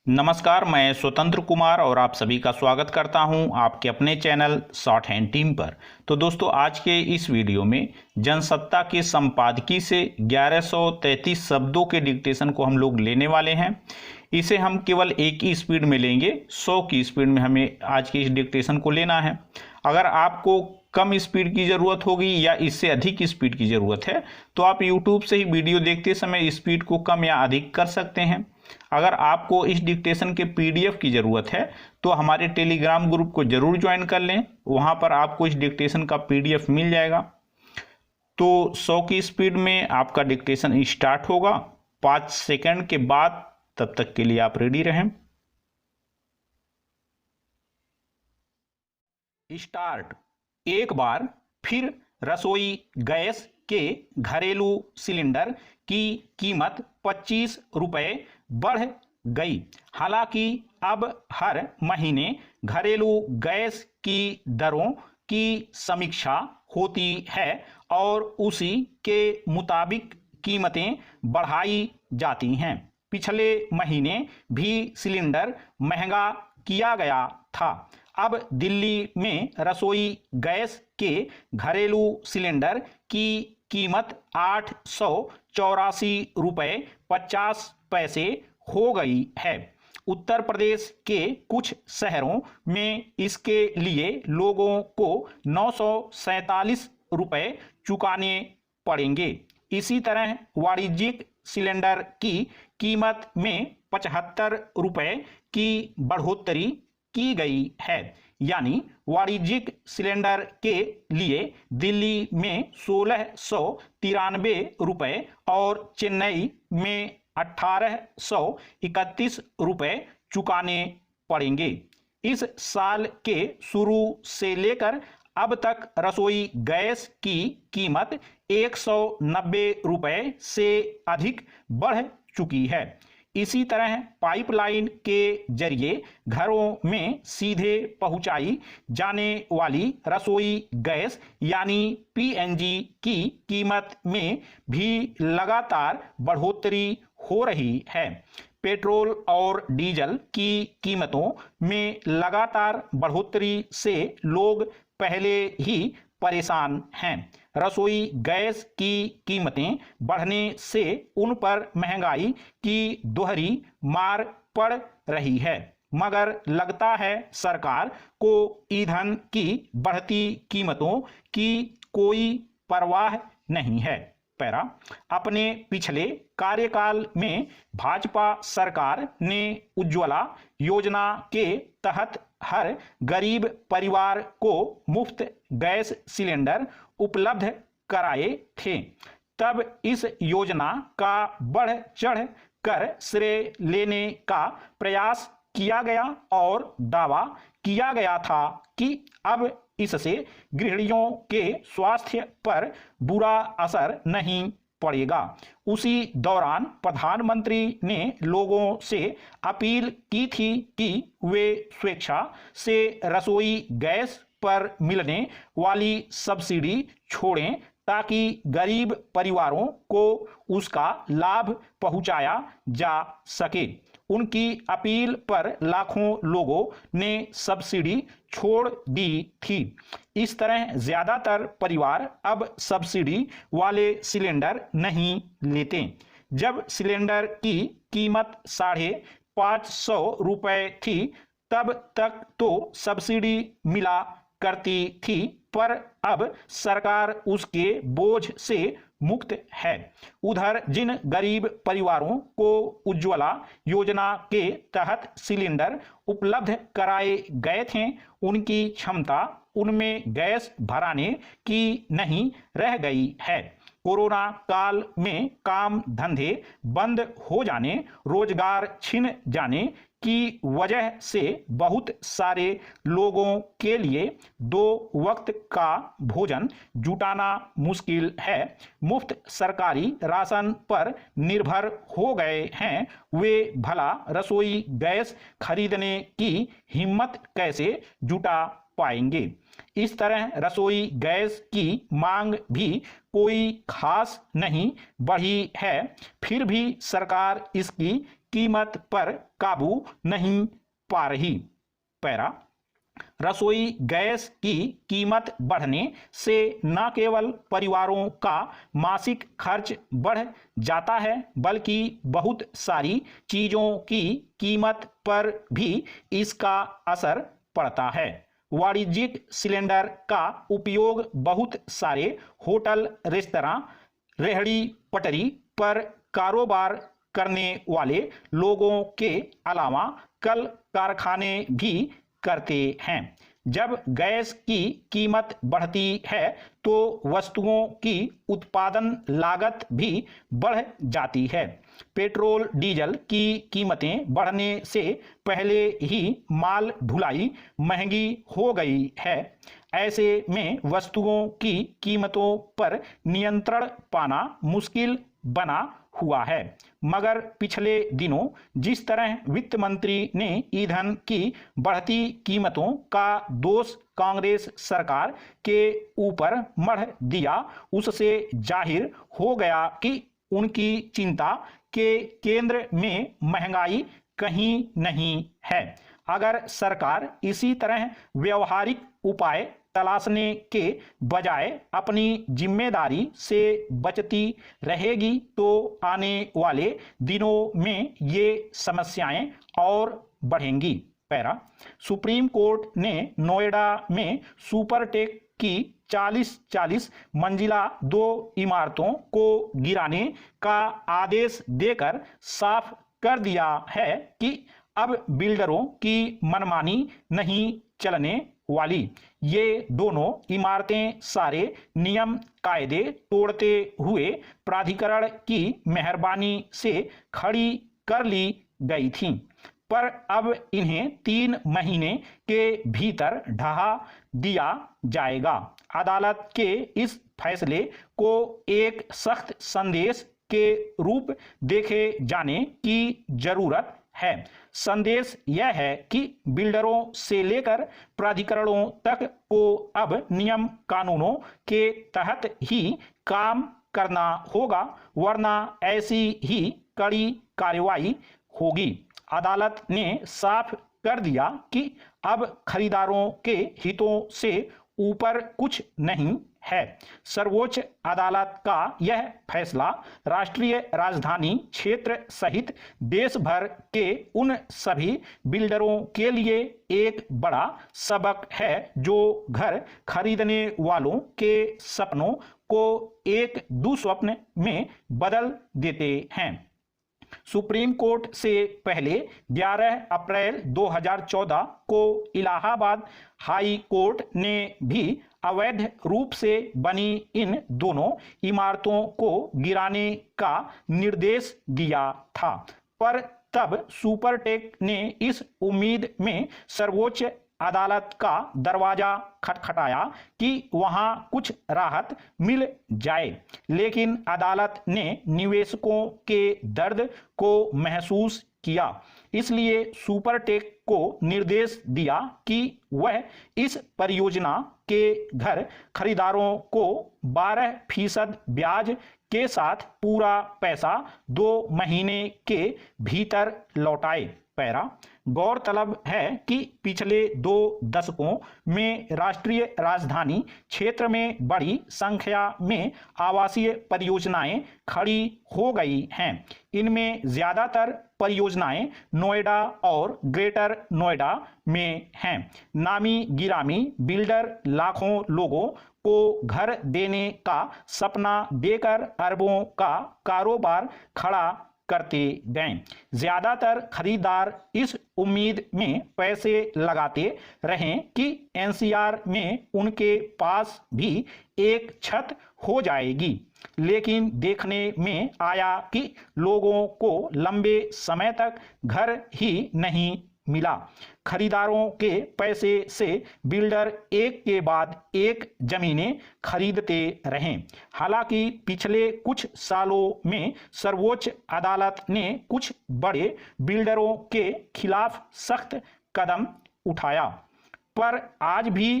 नमस्कार, मैं स्वतंत्र कुमार और आप सभी का स्वागत करता हूं आपके अपने चैनल शॉर्ट हैंड टीम पर। तो दोस्तों, आज के इस वीडियो में जनसत्ता के संपादकीय से 1133 शब्दों के डिक्टेशन को हम लोग लेने वाले हैं। इसे हम केवल एक ही स्पीड में लेंगे, 100 की स्पीड में हमें आज के इस डिक्टेशन को लेना है। अगर आपको कम स्पीड की ज़रूरत होगी या इससे अधिक स्पीड की ज़रूरत है तो आप यूट्यूब से ही वीडियो देखते समय स्पीड को कम या अधिक कर सकते हैं। अगर आपको इस डिक्टेशन के पीडीएफ की ज़रूरत है तो हमारे टेलीग्राम ग्रुप को जरूर ज्वाइन कर लें, वहां पर आपको इस डिक्टेशन का पीडीएफ मिल जाएगा। तो 100 की स्पीड में आपका डिक्टेशन स्टार्ट होगा 5 सेकंड के बाद। तब तक के लिए आप रेडी रहें। स्टार्ट। एक बार फिर रसोई गैस के घरेलू सिलेंडर की कीमत 25 रुपये बढ़ गई। हालांकि अब हर महीने घरेलू गैस की दरों की समीक्षा होती है और उसी के मुताबिक कीमतें बढ़ाई जाती हैं। पिछले महीने भी सिलेंडर महंगा किया गया था। अब दिल्ली में रसोई गैस के घरेलू सिलेंडर की कीमत 884 रुपये 50 पैसे हो गई है। उत्तर प्रदेश के कुछ शहरों में इसके लिए लोगों को 947 रुपये चुकाने पड़ेंगे। इसी तरह वाणिज्यिक सिलेंडर की कीमत में 75 रुपये की बढ़ोतरी की गई है। यानी वाणिज्यिक सिलेंडर के लिए दिल्ली में 1693 रुपये और चेन्नई में 1831 रुपये चुकाने पड़ेंगे। इस साल के शुरू से लेकर अब तक रसोई गैस की कीमत 190 रुपये से अधिक बढ़ चुकी है। इसी तरह पाइपलाइन के जरिए घरों में सीधे पहुंचाई जाने वाली रसोई गैस यानी पीएनजी की कीमत में भी लगातार बढ़ोतरी हो रही है। पेट्रोल और डीजल की कीमतों में लगातार बढ़ोतरी से लोग पहले ही परेशान हैं। रसोई गैस की कीमतें बढ़ने से उन पर महंगाई की दोहरी मार पड़ रही है। मगर लगता है सरकार को ईंधन की बढ़ती कीमतों की कोई परवाह नहीं है। पैरा। अपने पिछले कार्यकाल में भाजपा सरकार ने उज्ज्वला योजना के तहत हर गरीब परिवार को मुफ्त गैस सिलेंडर उपलब्ध कराए थे। तब इस योजना का बढ़ चढ़ कर श्रेय लेने का प्रयास किया गया और दावा किया गया था कि अब इससे गृहिणियों के स्वास्थ्य पर बुरा असर नहीं पड़ेगा। उसी दौरान प्रधानमंत्री ने लोगों से अपील की थी कि वे स्वेच्छा से रसोई गैस पर मिलने वाली सब्सिडी छोड़ें ताकि गरीब परिवारों को उसका लाभ पहुंचाया जा सके। उनकी अपील पर लाखों लोगों ने सब्सिडी छोड़ दी थी। इस तरह ज्यादातर परिवार अब सब्सिडी वाले सिलेंडर नहीं लेते। जब सिलेंडर की कीमत 550 रुपये थी तब तक तो सब्सिडी मिला करती थी, पर अब सरकार उसके बोझ से मुक्त है। उधर जिन गरीब परिवारों को उज्ज्वला योजना के तहत सिलेंडर उपलब्ध कराए गए थे, उनकी क्षमता उनमें गैस भराने की नहीं रह गई है। कोरोना काल में काम धंधे बंद हो जाने, रोजगार छिन जाने की वजह से बहुत सारे लोगों के लिए 2 वक्त का भोजन जुटाना मुश्किल है। मुफ्त सरकारी राशन पर निर्भर हो गए हैं। वे भला रसोई गैस खरीदने की हिम्मत कैसे जुटा पाएंगे। इस तरह रसोई गैस की मांग भी कोई खास नहीं बढ़ी है, फिर भी सरकार इसकी कीमत पर काबू नहीं पा रही। पैरा, रसोई गैस की कीमत बढ़ने से न केवल परिवारों का मासिक खर्च बढ़ जाता है, बल्कि बहुत सारी चीजों की कीमत पर भी इसका असर पड़ता है। वाणिज्यिक सिलेंडर का उपयोग बहुत सारे होटल, रेस्तरां, रेहड़ी पटरी पर कारोबार करने वाले लोगों के अलावा कल कारखाने भी करते हैं। जब गैस की कीमत बढ़ती है तो वस्तुओं की उत्पादन लागत भी बढ़ जाती है। पेट्रोल डीजल की कीमतें बढ़ने से पहले ही माल ढुलाई महंगी हो गई है। ऐसे में वस्तुओं की कीमतों पर नियंत्रण पाना मुश्किल बना हुआ है। मगर पिछले दिनों जिस तरह वित्त मंत्री ने ईंधन की बढ़ती कीमतों का दोष कांग्रेस सरकार के ऊपर मढ़ दिया, उससे जाहिर हो गया कि उनकी चिंता के केंद्र में महंगाई कहीं नहीं है। अगर सरकार इसी तरह व्यवहारिक उपाय तलाशने के बजाय अपनी जिम्मेदारी से बचती रहेगी तो आने वाले दिनों में ये समस्याएं और बढ़ेंगी। पैरा, सुप्रीम कोर्ट ने नोएडा में सुपरटेक की 40 मंजिला 2 इमारतों को गिराने का आदेश देकर साफ कर दिया है कि अब बिल्डरों की मनमानी नहीं चलने वाली। ये दोनों इमारतें सारे नियम कायदे तोड़ते हुए प्राधिकरण की मेहरबानी से खड़ी कर ली गई थीं, पर अब इन्हें 3 महीने के भीतर ढहा दिया जाएगा। अदालत के इस फैसले को एक सख्त संदेश के रूप देखे जाने की जरूरत है। संदेश यह है कि बिल्डरों से लेकर प्राधिकरणों तक को अब नियम कानूनों के तहत ही काम करना होगा, वरना ऐसी ही कड़ी कार्रवाई होगी। अदालत ने साफ कर दिया कि अब खरीदारों के हितों से ऊपर कुछ नहीं है। सर्वोच्च अदालत का यह फैसला राष्ट्रीय राजधानी क्षेत्र सहित देश भर के उन सभी बिल्डरों के लिए एक बड़ा सबक है जो घर खरीदने वालों के सपनों को एक दुस्वप्न में बदल देते हैं। सुप्रीम कोर्ट से पहले 11 अप्रैल 2014 को इलाहाबाद हाई कोर्ट ने भी अवैध रूप से बनी इन दोनों इमारतों को गिराने का निर्देश दिया था, पर तब सुपरटेक ने इस उम्मीद में सर्वोच्च अदालत का दरवाजा खटखटाया कि वहां कुछ राहत मिल जाए, लेकिन अदालत ने निवेशकों के दर्द को महसूस किया। इसलिए सुपरटेक को निर्देश दिया कि वह इस परियोजना के घर खरीदारों को 12% ब्याज के साथ पूरा पैसा 2 महीने के भीतर लौटाए। पैरा, गौरतलब है कि पिछले 2 दशकों में राष्ट्रीय राजधानी क्षेत्र में बड़ी संख्या में आवासीय परियोजनाएं खड़ी हो गई हैं। इनमें ज्यादातर परियोजनाएं नोएडा और ग्रेटर नोएडा में हैं। नामी गिरामी बिल्डर लाखों लोगों को घर देने का सपना देकर अरबों का कारोबार खड़ा करते गए। ज्यादातर खरीदार इस उम्मीद में पैसे लगाते रहे कि एनसीआर में उनके पास भी एक छत हो जाएगी, लेकिन देखने में आया कि लोगों को लंबे समय तक घर ही नहीं मिला। खरीदारों के पैसे से बिल्डर एक के बाद एक जमीनें खरीदते रहे। हालांकि पिछले कुछ सालों में सर्वोच्च अदालत ने कुछ बड़े बिल्डरों के खिलाफ सख्त कदम उठाया, पर आज भी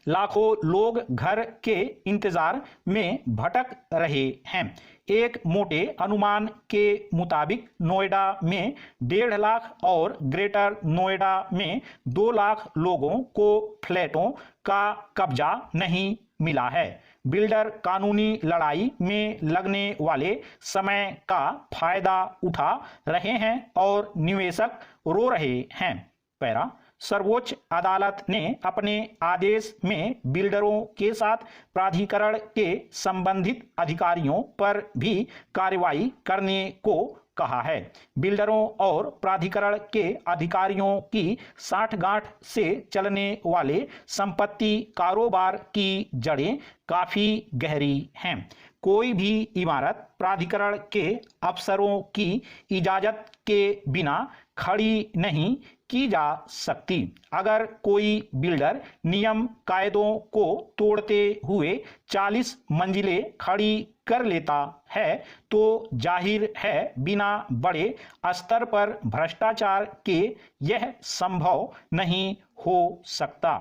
लाखों लोग घर के इंतजार में भटक रहे हैं। एक मोटे अनुमान के मुताबिक नोएडा में 1.5 लाख और ग्रेटर नोएडा में 2 लाख लोगों को फ्लैटों का कब्जा नहीं मिला है। बिल्डर कानूनी लड़ाई में लगने वाले समय का फायदा उठा रहे हैं और निवेशक रो रहे हैं। पैरा सर्वोच्च अदालत ने अपने आदेश में बिल्डरों के साथ प्राधिकरण के संबंधित अधिकारियों पर भी कार्रवाई करने को कहा है। बिल्डरों और प्राधिकरण के अधिकारियों की साठगांठ से चलने वाले संपत्ति कारोबार की जड़ें काफी गहरी हैं। कोई भी इमारत प्राधिकरण के अफसरों की इजाजत के बिना खड़ी नहीं की जा सकती। अगर कोई बिल्डर नियम कायदों को तोड़ते हुए 40 मंजिलें खड़ी कर लेता है तो जाहिर है बिना बड़े स्तर पर भ्रष्टाचार के यह संभव नहीं हो सकता।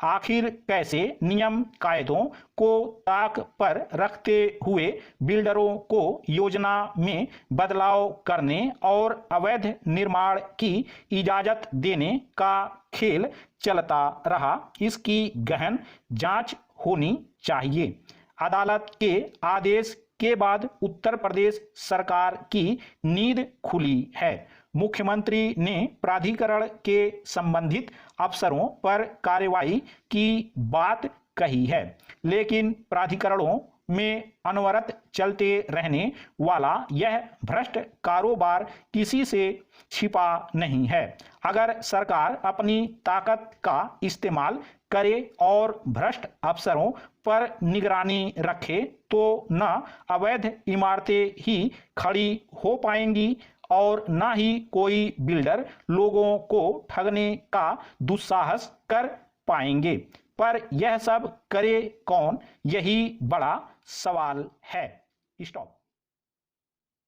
आखिर कैसे नियम कायदों को ताक पर रखते हुए बिल्डरों को योजना में बदलाव करने और अवैध निर्माण की इजाजत देने का खेल चलता रहा, इसकी गहन जांच होनी चाहिए। अदालत के आदेश के बाद उत्तर प्रदेश सरकार की नींद खुली है। मुख्यमंत्री ने प्राधिकरण के संबंधित अफसरों पर कार्रवाई की बात कही है, लेकिन प्राधिकरणों में अनवरत चलते रहने वाला यह भ्रष्ट कारोबार किसी से छिपा नहीं है। अगर सरकार अपनी ताकत का इस्तेमाल करे और भ्रष्ट अफसरों पर निगरानी रखे तो न अवैध इमारतें ही खड़ी हो पाएंगी और न ही कोई बिल्डर लोगों को ठगने का दुस्साहस कर पाएंगे। पर यह सब करे कौन, यही बड़ा सवाल है। स्टॉप।